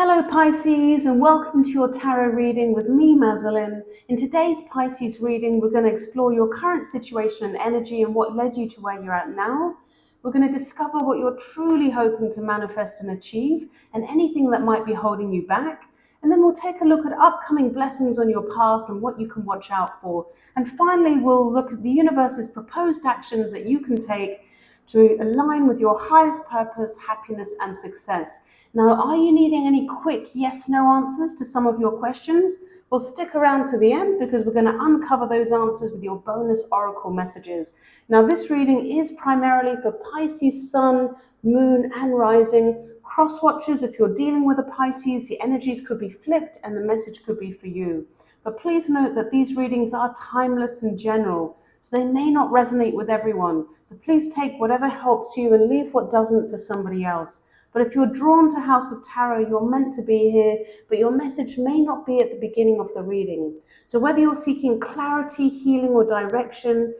Hello Pisces, and welcome to your tarot reading with me, Mazalin. In today's Pisces reading, we're going to explore your current situation and energy and what led you to where you're at now. We're going to discover what you're truly hoping to manifest and achieve, and anything that might be holding you back. And then we'll take a look at upcoming blessings on your path and what you can watch out for. And finally, we'll look at the universe's proposed actions that you can take to align with your highest purpose, happiness, and success. Now, are you needing any quick yes/no answers to some of your questions? Well, stick around to the end because we're going to uncover those answers with your bonus oracle messages. Now, this reading is primarily for Pisces Sun, Moon, and Rising. Cross watchers, if you're dealing with a Pisces, the energies could be flipped and the message could be for you. But please note that these readings are timeless and general, so they may not resonate with everyone. So please take whatever helps you and leave what doesn't for somebody else. But if you're drawn to House of Tarot, you're meant to be here, but your message may not be at the beginning of the reading. So whether you're seeking clarity, healing, or direction,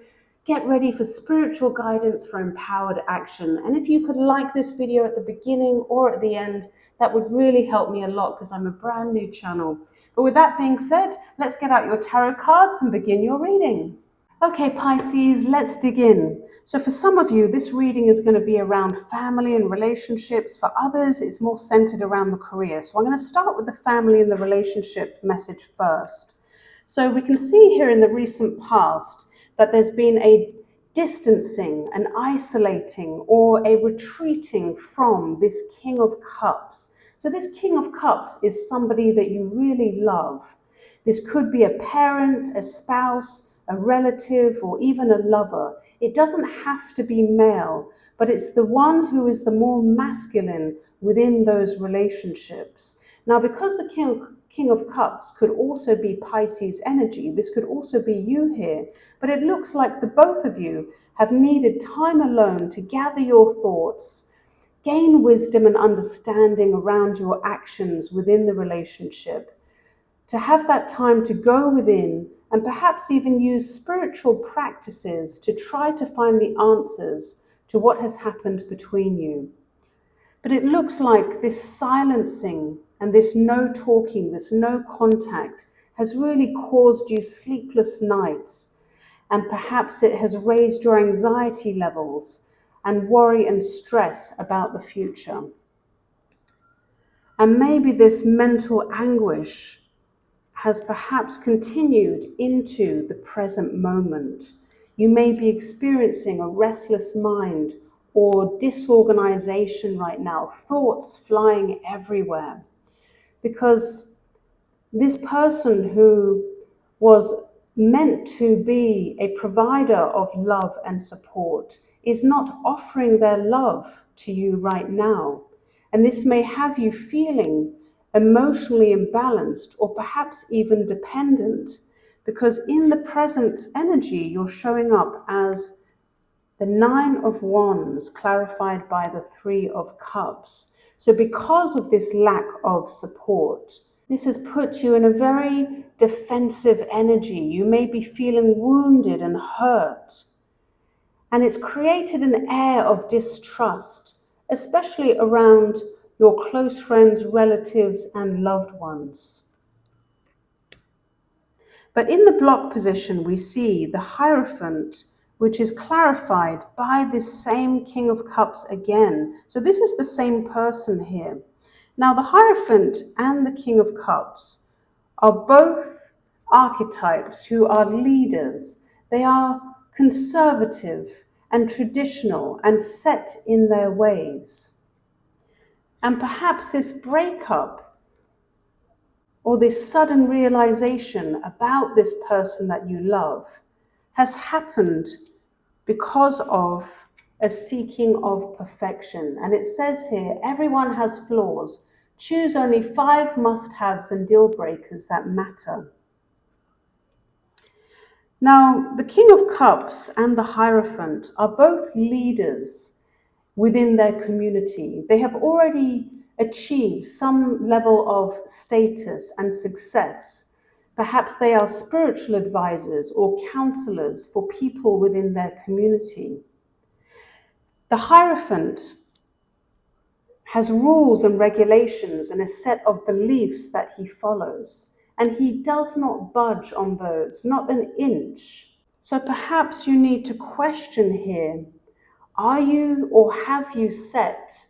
get ready for spiritual guidance for empowered action. And if you could like this video at the beginning or at the end, that would really help me a lot because I'm a brand new channel. But with that being said, let's get out your tarot cards and begin your reading. Okay, Pisces, let's dig in. So for some of you, this reading is going to be around family and relationships. For others, it's more centered around the career. So I'm going to start with the family and the relationship message first. So we can see here in the recent past that there's been a distancing, an isolating, or a retreating from this King of Cups. So this King of Cups is somebody that you really love. This could be a parent, a spouse, a relative, or even a lover. It doesn't have to be male, but it's the one who is the more masculine within those relationships. Now, because the King of Cups could also be Pisces energy, this could also be you here, but it looks like the both of you have needed time alone to gather your thoughts, gain wisdom and understanding around your actions within the relationship, to have that time to go within and perhaps even use spiritual practices to try to find the answers to what has happened between you. But it looks like this silencing and this no talking, this no contact has really caused you sleepless nights, and perhaps it has raised your anxiety levels and worry and stress about the future. And maybe this mental anguish has perhaps continued into the present moment. You may be experiencing a restless mind or disorganization right now, thoughts flying everywhere, because this person who was meant to be a provider of love and support is not offering their love to you right now. And this may have you feeling emotionally imbalanced or perhaps even dependent, because in the present energy you're showing up as the Nine of Wands clarified by the Three of Cups. So because of this lack of support, this has put you in a very defensive energy. You may be feeling wounded and hurt, and it's created an air of distrust, especially around your close friends, relatives, and loved ones. But in the block position, we see the Hierophant, which is clarified by this same King of Cups again. So this is the same person here. Now, the Hierophant and the King of Cups are both archetypes who are leaders. They are conservative and traditional and set in their ways. And perhaps this breakup or this sudden realization about this person that you love has happened because of a seeking of perfection. And it says here, everyone has flaws. Choose only 5 must-haves and deal breakers that matter. Now, the King of Cups and the Hierophant are both leaders within their community. They have already achieved some level of status and success. Perhaps they are spiritual advisors or counselors for people within their community. The Hierophant has rules and regulations and a set of beliefs that he follows. And he does not budge on those, not an inch. So perhaps you need to question here, are you or have you set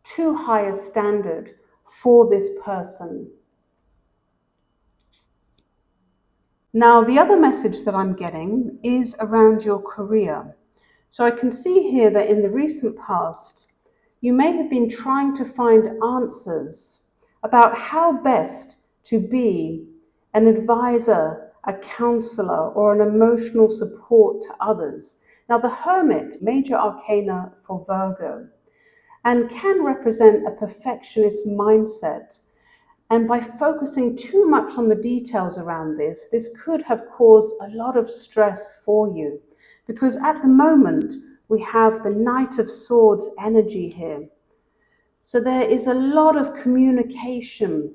too high a standard for this person? Now, the other message that I'm getting is around your career. So I can see here that in the recent past, you may have been trying to find answers about how best to be an advisor, a counselor, or an emotional support to others. Now, the Hermit, major arcana for Virgo, and can represent a perfectionist mindset. And by focusing too much on the details around this could have caused a lot of stress for you. Because at the moment, we have the Knight of Swords energy here. So there is a lot of communication.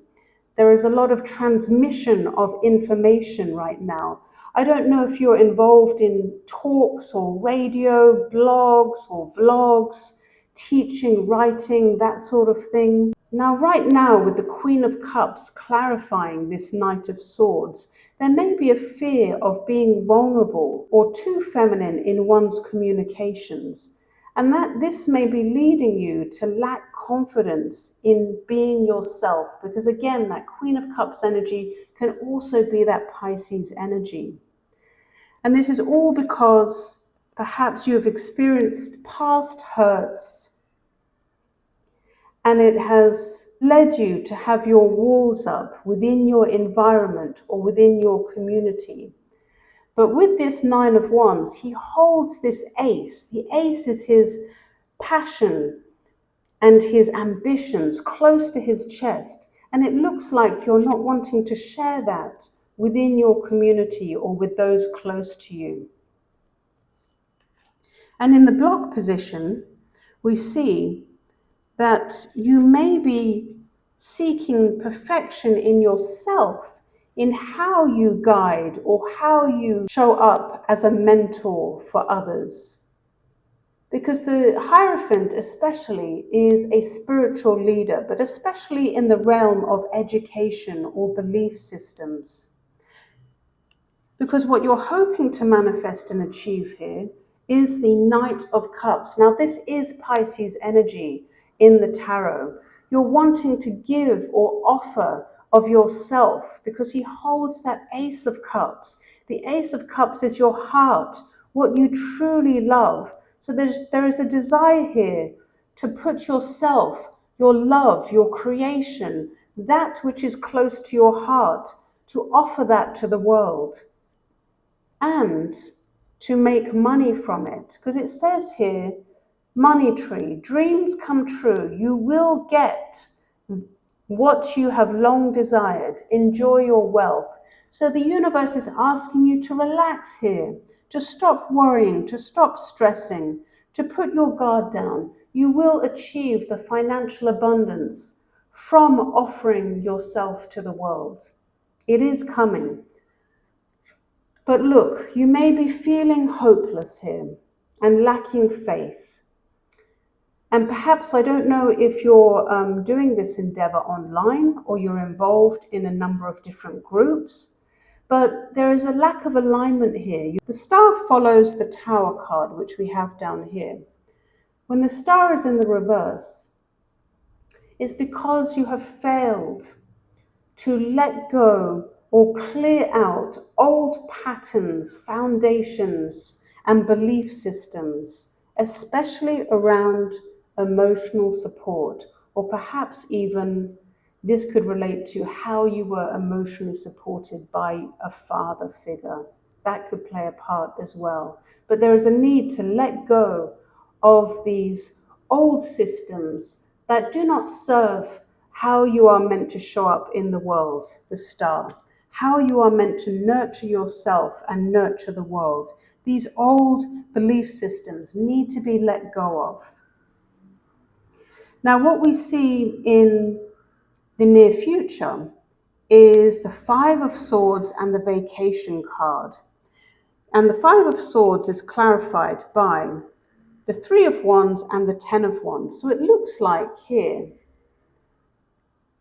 There is a lot of transmission of information right now. I don't know if you're involved in talks or radio, blogs or vlogs, teaching, writing, that sort of thing. Now, right now, with the Queen of Cups clarifying this Knight of Swords, there may be a fear of being vulnerable or too feminine in one's communications. And that this may be leading you to lack confidence in being yourself, because again, that Queen of Cups energy can also be that Pisces energy. And this is all because perhaps you have experienced past hurts, and it has led you to have your walls up within your environment or within your community. But with this Nine of Wands, he holds this ace. The ace is his passion and his ambitions close to his chest. And it looks like you're not wanting to share that within your community or with those close to you. And in the block position, we see that you may be seeking perfection in yourself, in how you guide or how you show up as a mentor for others. Because the Hierophant especially is a spiritual leader, but especially in the realm of education or belief systems. Because what you're hoping to manifest and achieve here is the Knight of Cups. Now, this is Pisces energy in the tarot. You're wanting to give or offer of yourself because he holds that Ace of Cups. The Ace of Cups is your heart, what you truly love. So there is a desire here to put yourself, your love, your creation, that which is close to your heart, to offer that to the world and to make money from it. Because it says here, money tree, dreams come true. You will get what you have long desired. Enjoy your wealth. So the universe is asking you to relax here, to stop worrying, to stop stressing, to put your guard down. You will achieve the financial abundance from offering yourself to the world. It is coming. But look, you may be feeling hopeless here and lacking faith. And perhaps, I don't know if you're doing this endeavor online or you're involved in a number of different groups, but there is a lack of alignment here. The star follows the Tower card, which we have down here. When the star is in the reverse, it's because you have failed to let go or clear out old patterns, foundations, and belief systems, especially around emotional support, or perhaps even this could relate to how you were emotionally supported by a father figure. That could play a part as well. But there is a need to let go of these old systems that do not serve how you are meant to show up in the world, the star, how you are meant to nurture yourself and nurture the world. These old belief systems need to be let go of. Now, what we see in the near future is the Five of Swords and the Vacation card. And the Five of Swords is clarified by the Three of Wands and the Ten of Wands. So it looks like here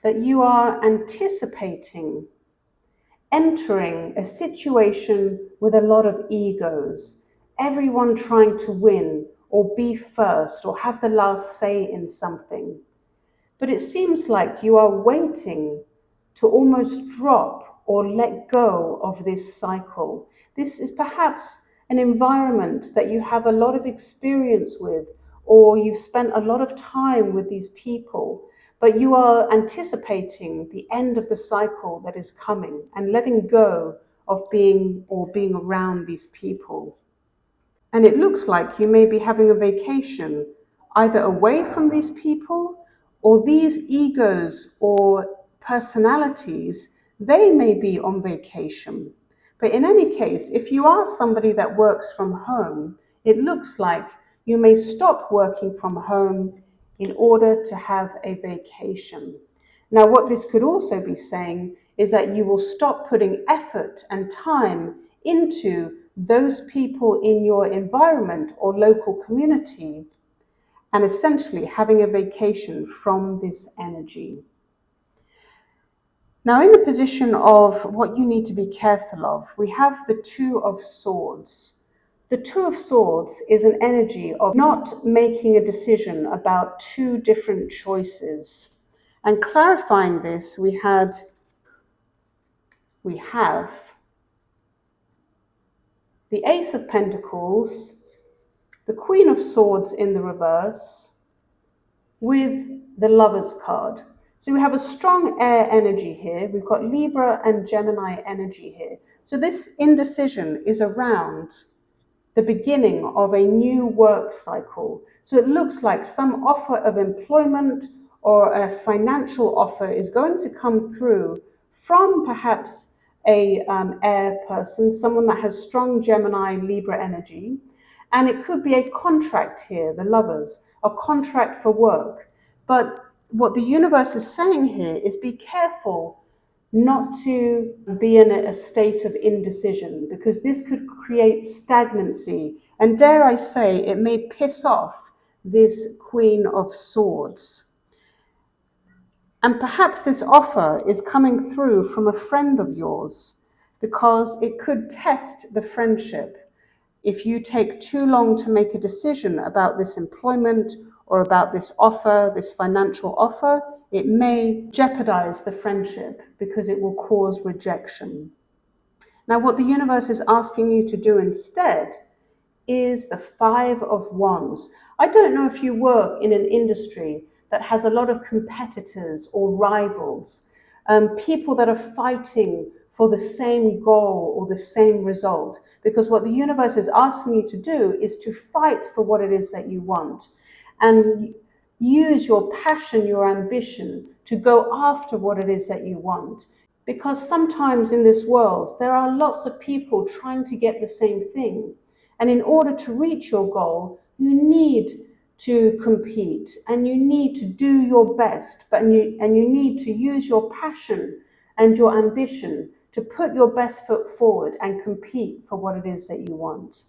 that you are anticipating entering a situation with a lot of egos, everyone trying to win or be first or have the last say in something. But it seems like you are waiting to almost drop or let go of this cycle. This is perhaps an environment that you have a lot of experience with, or you've spent a lot of time with these people, but you are anticipating the end of the cycle that is coming and letting go of being around these people. And it looks like you may be having a vacation either away from these people, or these egos or personalities, they may be on vacation. But in any case, if you are somebody that works from home, it looks like you may stop working from home in order to have a vacation. Now, what this could also be saying is that you will stop putting effort and time into those people in your environment or local community, and essentially having a vacation from this energy. Now, in the position of what you need to be careful of, we have the Two of Swords. The Two of Swords is an energy of not making a decision about two different choices. And clarifying this, we have the Ace of Pentacles, the Queen of Swords in the reverse, with the Lovers card. So we have a strong air energy here. We've got Libra and Gemini energy here. So this indecision is around the beginning of a new work cycle. So it looks like some offer of employment or a financial offer is going to come through from perhaps a air person, someone that has strong Gemini, Libra energy. And it could be a contract here, the Lovers, a contract for work. But what the universe is saying here is be careful not to be in a state of indecision, because this could create stagnancy. And dare I say, it may piss off this Queen of Swords. And perhaps this offer is coming through from a friend of yours, because it could test the friendship. If you take too long to make a decision about this employment or about this offer, this financial offer, it may jeopardize the friendship because it will cause rejection. Now, what the universe is asking you to do instead is the Five of Wands. I don't know if you work in an industry that has a lot of competitors or rivals, people that are fighting for the same goal or the same result, because what the universe is asking you to do is to fight for what it is that you want and use your passion, your ambition to go after what it is that you want. Because sometimes in this world, there are lots of people trying to get the same thing. And in order to reach your goal, you need to compete and you need to do your best, and you need to use your passion and your ambition to put your best foot forward and compete for what it is that you want.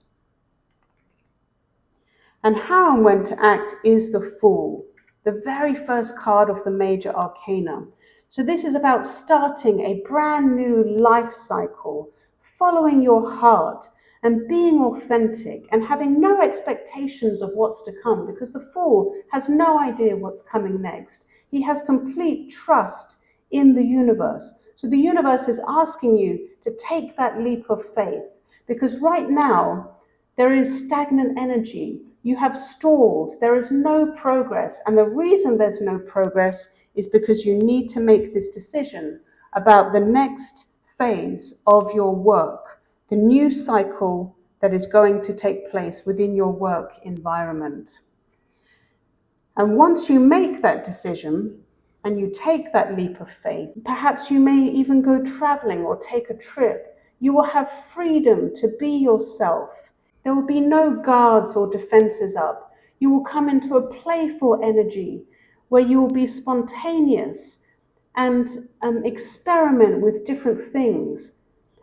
And how and when to act is the Fool, the very first card of the major arcana. So this is about starting a brand new life cycle, following your heart and being authentic and having no expectations of what's to come, because the Fool has no idea what's coming next. He has complete trust in the universe. So the universe is asking you to take that leap of faith, because right now there is stagnant energy. You have stalled. There is no progress. And the reason there's no progress is because you need to make this decision about the next phase of your work, the new cycle that is going to take place within your work environment. And once you make that decision and you take that leap of faith, perhaps you may even go traveling or take a trip. You will have freedom to be yourself. There will be no guards or defenses up. You will come into a playful energy where you will be spontaneous and experiment with different things.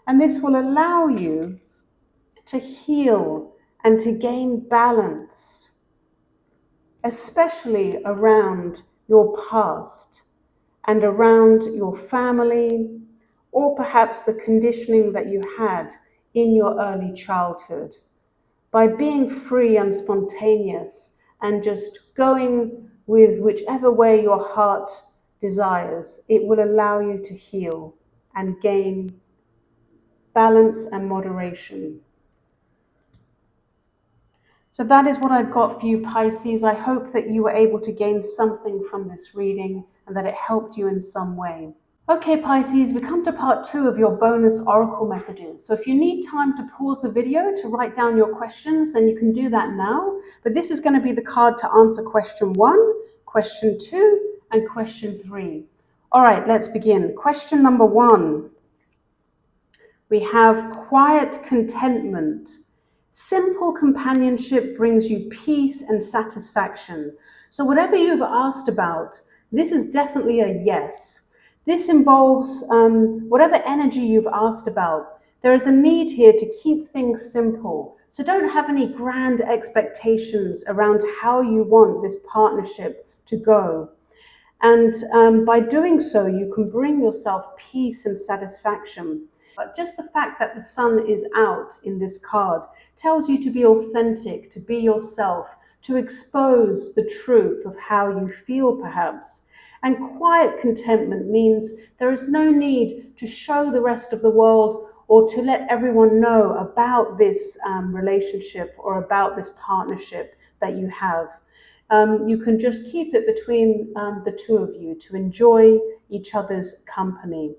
And this will allow you to heal and to gain balance especially around your past and around your family, or perhaps the conditioning that you had in your early childhood. By being free and spontaneous and just going with whichever way your heart desires, it will allow you to heal and gain balance and moderation. So that is what I've got for you, Pisces. I hope that you were able to gain something from this reading and that it helped you in some way. Okay, Pisces, we come to part 2 of your bonus oracle messages. So if you need time to pause the video to write down your questions, then you can do that now. But this is going to be the card to answer question 1, question 2, and question 3. All right, let's begin. Question number 1. We have quiet contentment. Simple companionship brings you peace and satisfaction. So whatever you've asked about, this is definitely a yes. This involves whatever energy you've asked about. There is a need here to keep things simple. So don't have any grand expectations around how you want this partnership to go. And by doing so, you can bring yourself peace and satisfaction. But just the fact that the sun is out in this card tells you to be authentic, to be yourself, to expose the truth of how you feel perhaps. And quiet contentment means there is no need to show the rest of the world or to let everyone know about this relationship or about this partnership that you have. You can just keep it between the two of you to enjoy each other's company.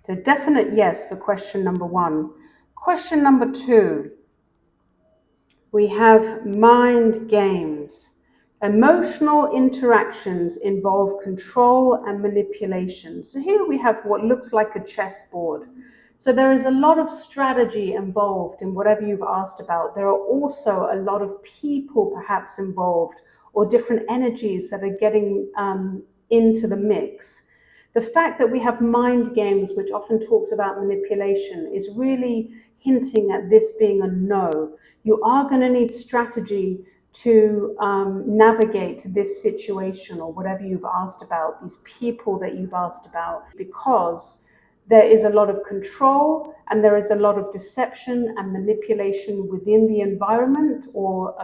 So definite yes for question number 1. Question number 2. We have mind games. Emotional interactions involve control and manipulation. So here we have what looks like a chessboard. So there is a lot of strategy involved in whatever you've asked about. There are also a lot of people perhaps involved or different energies that are getting into the mix. The fact that we have mind games, which often talks about manipulation, is really hinting at this being a no. You are going to need strategy to navigate this situation or whatever you've asked about, these people that you've asked about, because there is a lot of control and there is a lot of deception and manipulation within the environment or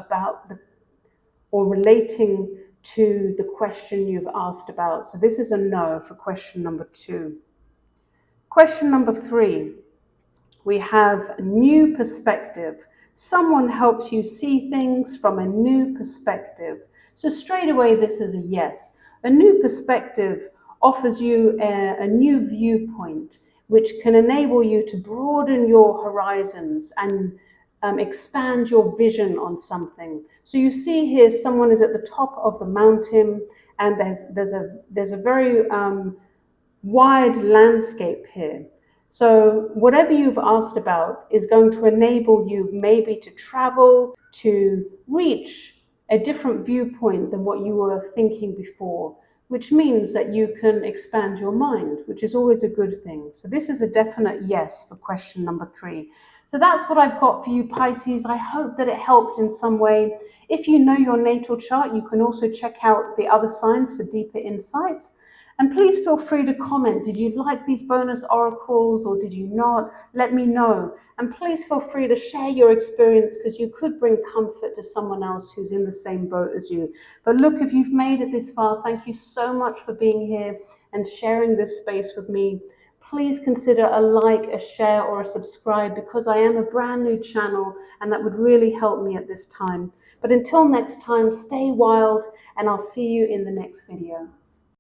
relating to the question you've asked about. So this is a no for question number 2. Question number 3. We have new perspective. Someone helps you see things from a new perspective. So straight away, this is a yes. A new perspective offers you a new viewpoint, which can enable you to broaden your horizons and expand your vision on something. So you see here, someone is at the top of the mountain, and there's a very wide landscape here. So whatever you've asked about is going to enable you maybe to travel, to reach a different viewpoint than what you were thinking before, which means that you can expand your mind, which is always a good thing. So this is a definite yes for question number 3. So that's what I've got for you, Pisces. I hope that it helped in some way. If you know your natal chart, you can also check out the other signs for deeper insights. And please feel free to comment. Did you like these bonus oracles or did you not? Let me know. And please feel free to share your experience, because you could bring comfort to someone else who's in the same boat as you. But look, if you've made it this far, thank you so much for being here and sharing this space with me. Please consider a like, a share, or a subscribe, because I am a brand new channel and that would really help me at this time. But until next time, stay wild, and I'll see you in the next video.